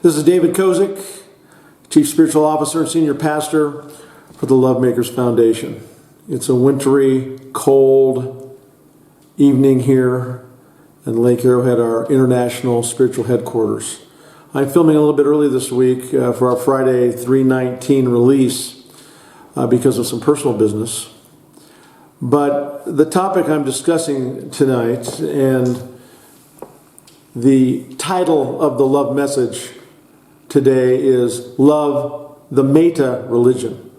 This is David Kozich, Chief Spiritual Officer and Senior Pastor for the LoveMakers Foundation. It's a wintry, cold evening here in Lake Arrowhead, our international spiritual headquarters. I'm filming a little bit early this week for our Friday 3/19 release because of some personal business. But the topic I'm discussing tonight and the title of the love message today is Love, the Meta Religion.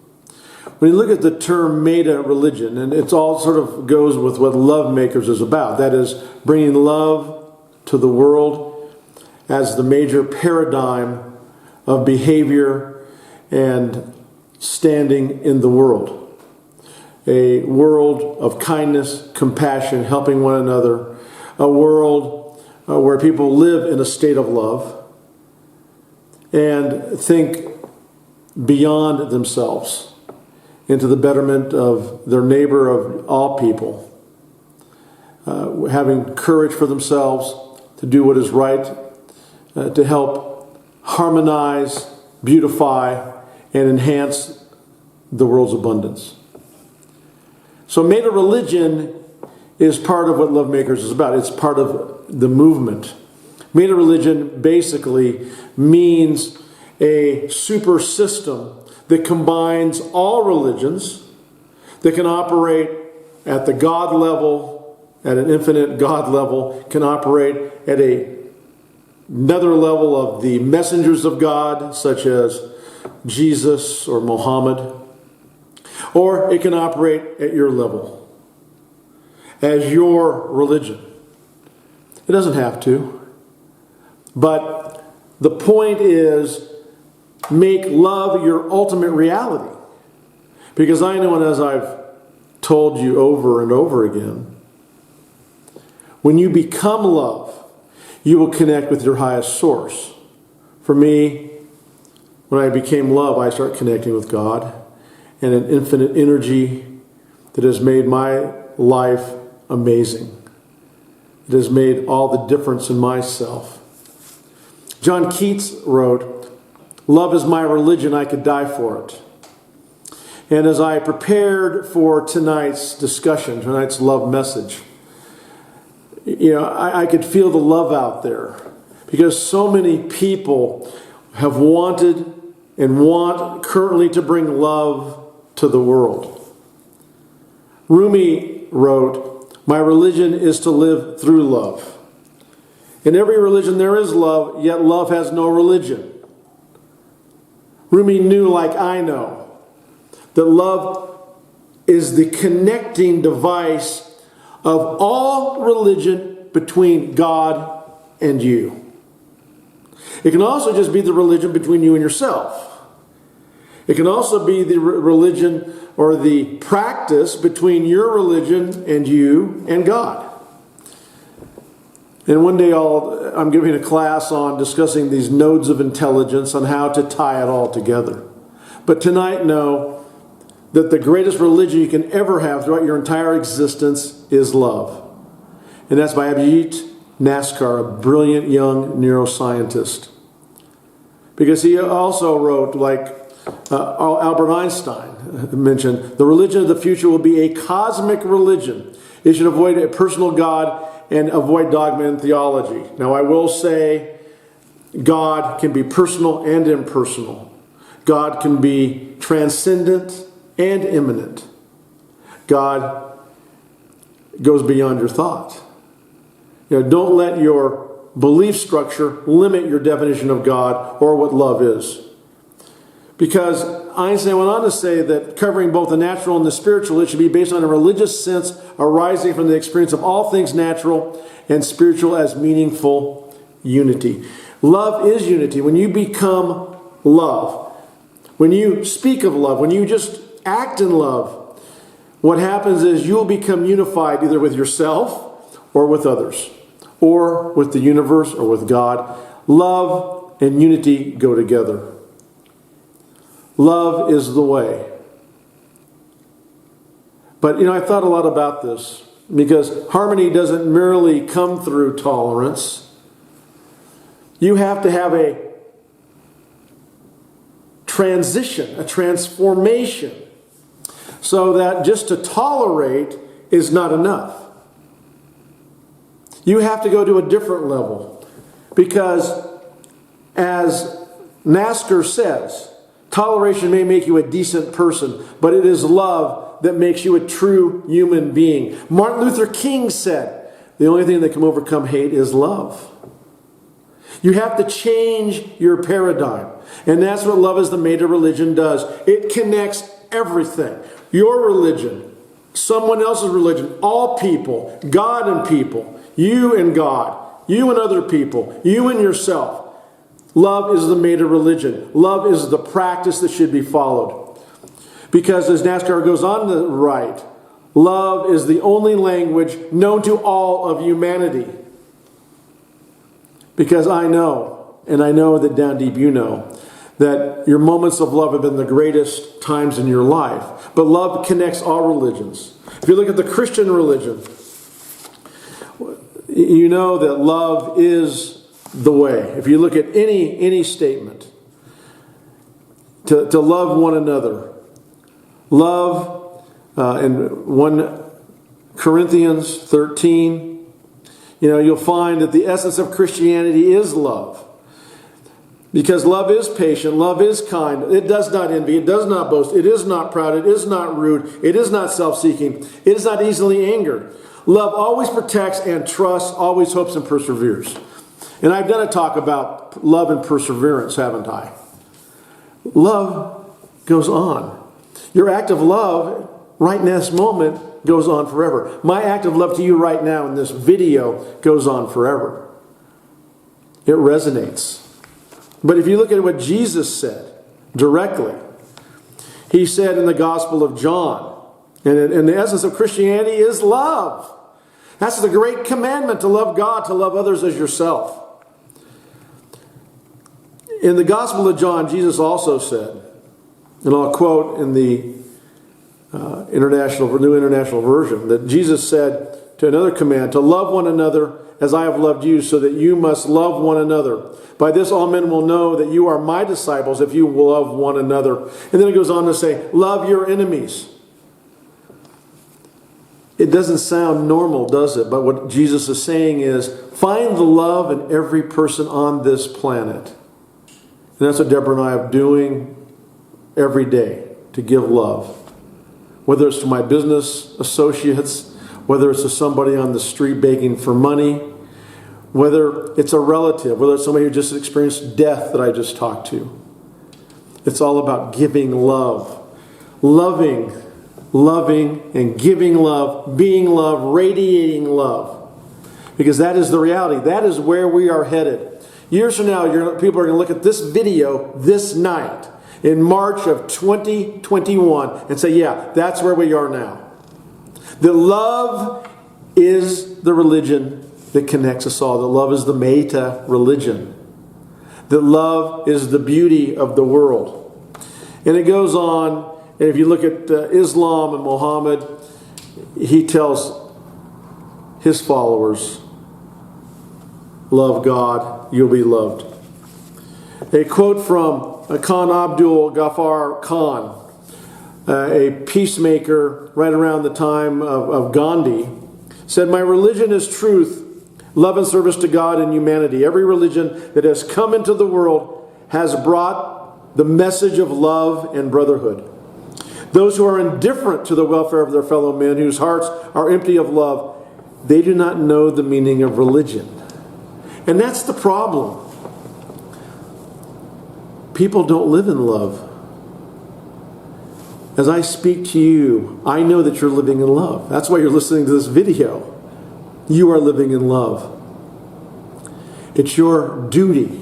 When you look at the term meta religion, and it's all sort of goes with what LoveMakers is about. That is bringing love to the world as the major paradigm of behavior and standing in the world. A world of kindness, compassion, helping one another. A world where people live in a state of love and think beyond themselves into the betterment of their neighbor, of all people. Having courage for themselves to do what is right, to help harmonize, beautify, and enhance the world's abundance. So meta religion is part of what LoveMakers is about. It's part of the movement. Meta religion basically means a super system that combines all religions, that can operate at the God level, at an infinite God level, can operate at another level of the messengers of God, such as Jesus or Muhammad, or it can operate at your level, as your religion. It doesn't have to. But the point is, make love your ultimate reality. Because I know, and as I've told you over and over again, when you become love, you will connect with your highest source. For me, when I became love, I started connecting with God and an infinite energy that has made my life amazing. It has made all the difference in myself. John Keats wrote, "Love is my religion, I could die for it." And as I prepared for tonight's discussion, tonight's love message, I could feel the love out there because so many people have wanted and want currently to bring love to the world. Rumi wrote, "My religion is to live through love." In every religion there is love, yet love has no religion. Rumi knew, like I know, that love is the connecting device of all religion between God and you. It can also just be the religion between you and yourself. It can also be the religion or the practice between your religion and you and God. And one day I'm giving a class on discussing these nodes of intelligence, on how to tie it all together. But tonight, know that the greatest religion you can ever have throughout your entire existence is love. And that's by Abhijit Naskar, a brilliant young neuroscientist. Because he also wrote, like Albert Einstein mentioned, the religion of the future will be a cosmic religion. It should avoid a personal God and avoid dogma and theology. Now, I will say God can be personal and impersonal. God can be transcendent and immanent. God goes beyond your thought. Don't let your belief structure limit your definition of God or what love is. Because Einstein went on to say that covering both the natural and the spiritual, it should be based on a religious sense arising from the experience of all things natural and spiritual as meaningful unity. Love is unity. When you become love, when you speak of love, when you just act in love, what happens is you'll become unified either with yourself or with others, or with the universe or with God. Love and unity go together. Love is the way. But, I thought a lot about this because harmony doesn't merely come through tolerance. You have to have a transition, a transformation, so that just to tolerate is not enough. You have to go to a different level, because as Naskar says, toleration may make you a decent person, but it is love that makes you a true human being. Martin Luther King said, the only thing that can overcome hate is love. You have to change your paradigm. And that's what Love is the Meta religion does. It connects everything. Your religion, someone else's religion, all people, God and people, you and God, you and other people, you and yourself. Love is the Meta religion. Love is the practice that should be followed. Because as Naskar goes on to write, love is the only language known to all of humanity. Because I know, and I know that down deep you know, that your moments of love have been the greatest times in your life. But love connects all religions. If you look at the Christian religion, you know that love is the way. If you look at any statement, to love one another. Love, in 1 Corinthians 13, you'll find that the essence of Christianity is love. Because love is patient, love is kind, it does not envy, it does not boast, it is not proud, it is not rude, it is not self-seeking, it is not easily angered. Love always protects and trusts, always hopes and perseveres. And I've done a talk about love and perseverance, haven't I? Love goes on. Your act of love right in this moment goes on forever. My act of love to you right now in this video goes on forever. It resonates. But if you look at what Jesus said directly, he said in the Gospel of John, and the essence of Christianity is love. That's the great commandment, to love God, to love others as yourself. In the Gospel of John, Jesus also said, and I'll quote in the New International Version, that Jesus said to another command, to love one another as I have loved you, so that you must love one another. By this all men will know that you are my disciples, if you will love one another. And then it goes on to say, love your enemies. It doesn't sound normal, does it? But what Jesus is saying is, find the love in every person on this planet. And that's what Deborah and I are doing every day, to give love. Whether it's to my business associates, whether it's to somebody on the street begging for money, whether it's a relative, whether it's somebody who just experienced death that I just talked to. It's all about giving love. Loving, and giving love, being love, radiating love. Because that is the reality. That is where we are headed. Years from now, people are going to look at this video this night in March of 2021 and say, yeah, that's where we are now. That love is the religion that connects us all. That love is the Meta religion. That love is the beauty of the world. And it goes on, and if you look at Islam and Muhammad, he tells his followers, love God, you'll be loved. A quote from Khan Abdul Ghaffar Khan, a peacemaker right around the time of Gandhi, said, my religion is truth, love and service to God and humanity. Every religion that has come into the world has brought the message of love and brotherhood. Those who are indifferent to the welfare of their fellow men, whose hearts are empty of love, they do not know the meaning of religion. And that's the problem. People don't live in love. As I speak to you, I know that you're living in love. That's why you're listening to this video. You are living in love. It's your duty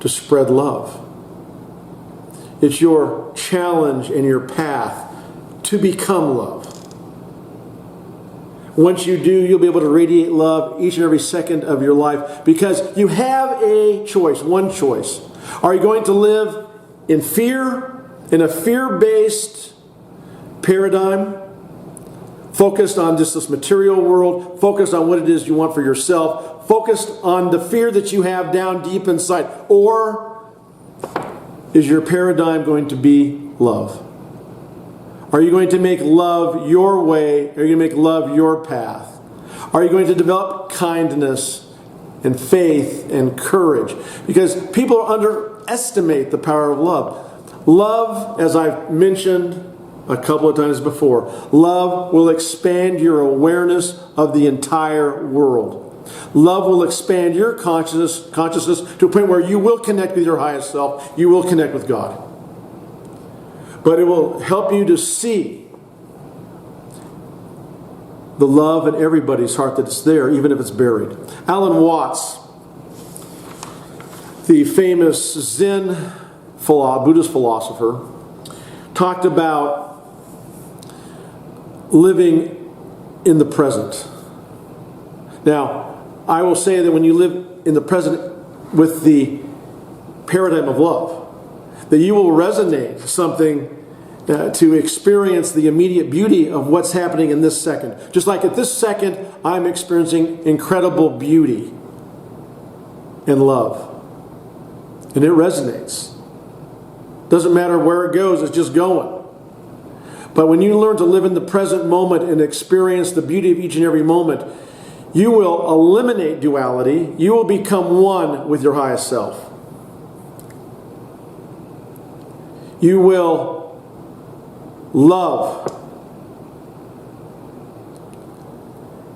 to spread love. It's your challenge and your path to become love. Once you do, you'll be able to radiate love each and every second of your life, because you have a choice, one choice. Are you going to live in fear, in a fear-based paradigm, focused on just this material world, focused on what it is you want for yourself, focused on the fear that you have down deep inside? Or Is your paradigm going to be love? Are you going to make love your way? Are you going to make love your path? Are you going to develop kindness and faith and courage? Because people underestimate the power of love. Love, as I've mentioned a couple of times before, love will expand your awareness of the entire world. Love will expand your consciousness to a point where you will connect with your highest self. You will connect with God. But it will help you to see the love in everybody's heart that's there, even if it's buried. Alan Watts, the famous Zen Buddhist philosopher, talked about living in the present. Now, I will say that when you live in the present with the paradigm of love, that you will resonate something to experience the immediate beauty of what's happening in this second. Just like at this second, I'm experiencing incredible beauty and love. And it resonates. Doesn't matter where it goes, it's just going. But when you learn to live in the present moment and experience the beauty of each and every moment, you will eliminate duality. You will become one with your highest self. You will love.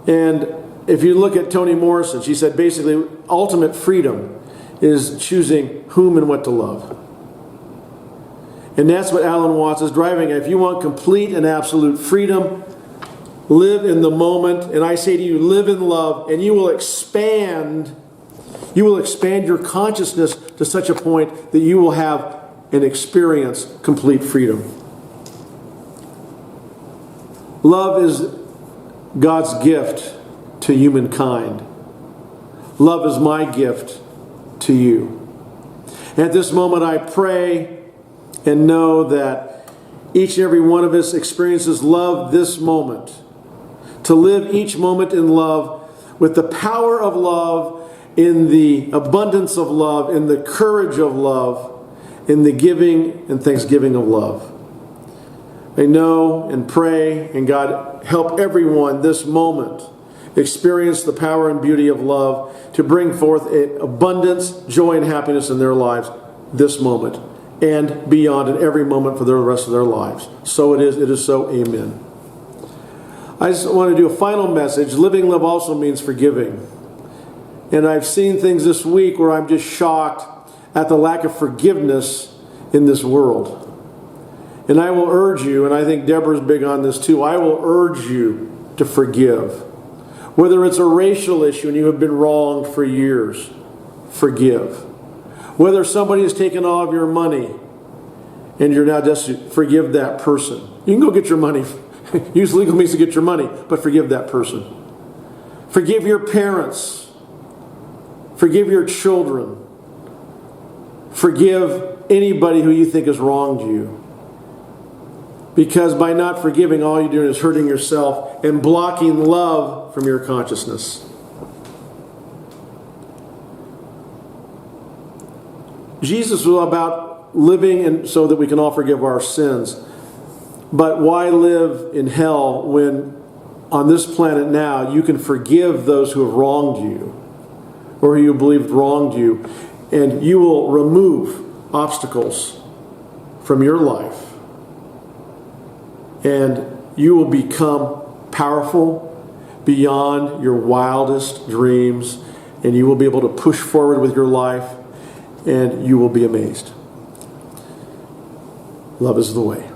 And if you look at Toni Morrison, she said basically ultimate freedom is choosing whom and what to love. And that's what Alan Watts is driving at. If you want complete and absolute freedom, live in the moment. And I say to you, live in love, and you will expand your consciousness to such a point that you will have and experience complete freedom. Love is God's gift to humankind. Love is my gift to you. At this moment, I pray and know that each and every one of us experiences love this moment. To live each moment in love, with the power of love, in the abundance of love, in the courage of love, in the giving and thanksgiving of love. I know and pray, and God help everyone this moment experience the power and beauty of love to bring forth abundance, joy, and happiness in their lives this moment and beyond, in every moment for the rest of their lives. So it is so, amen. I just want to do a final message. Living love also means forgiving. And I've seen things this week where I'm just shocked at the lack of forgiveness in this world. And I will urge you, and I think Deborah's big on this too, I will urge you to forgive. Whether it's a racial issue and you have been wronged for years, forgive. Whether somebody has taken all of your money and you're now destitute, forgive that person. You can go get your money. Use legal means to get your money, but forgive that person. Forgive your parents. Forgive your children. Forgive anybody who you think has wronged you. Because by not forgiving, all you're doing is hurting yourself and blocking love from your consciousness. Jesus was about living and so that we can all forgive our sins. But why live in hell when on this planet now you can forgive those who have wronged you or who you believed wronged you, and you will remove obstacles from your life, and you will become powerful beyond your wildest dreams, and you will be able to push forward with your life, and you will be amazed. Love is the way.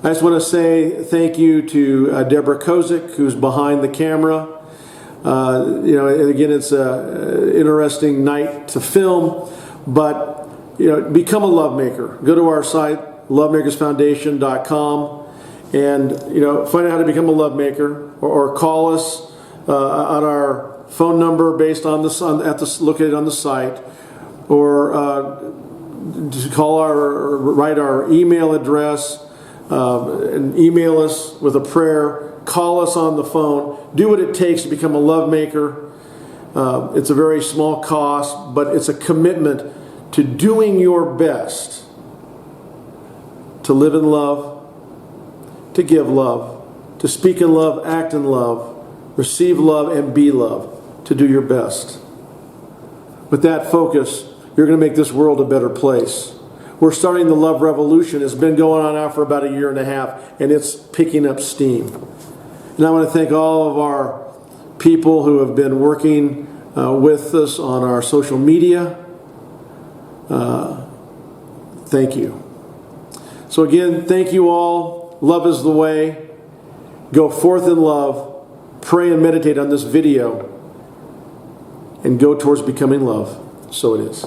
I just want to say thank you to Deborah Kozich, who's behind the camera. Again, it's an interesting night to film, but become a love maker. Go to our site, LoveMakersFoundation.com, and find out how to become a love maker, or call us on our phone number based on located on the site, or write our email address. And email us with a prayer, call us on the phone, do what it takes to become a love maker. It's a very small cost, but it's a commitment to doing your best to live in love, to give love, to speak in love, act in love, receive love, and be love, to do your best. With that focus, you're going to make this world a better place. We're starting the love revolution. It's been going on now for about 1.5 years, and it's picking up steam. And I want to thank all of our people who have been working with us on our social media. Thank you. So again, thank you all. Love is the way. Go forth in love. Pray and meditate on this video. And go towards becoming love. So it is.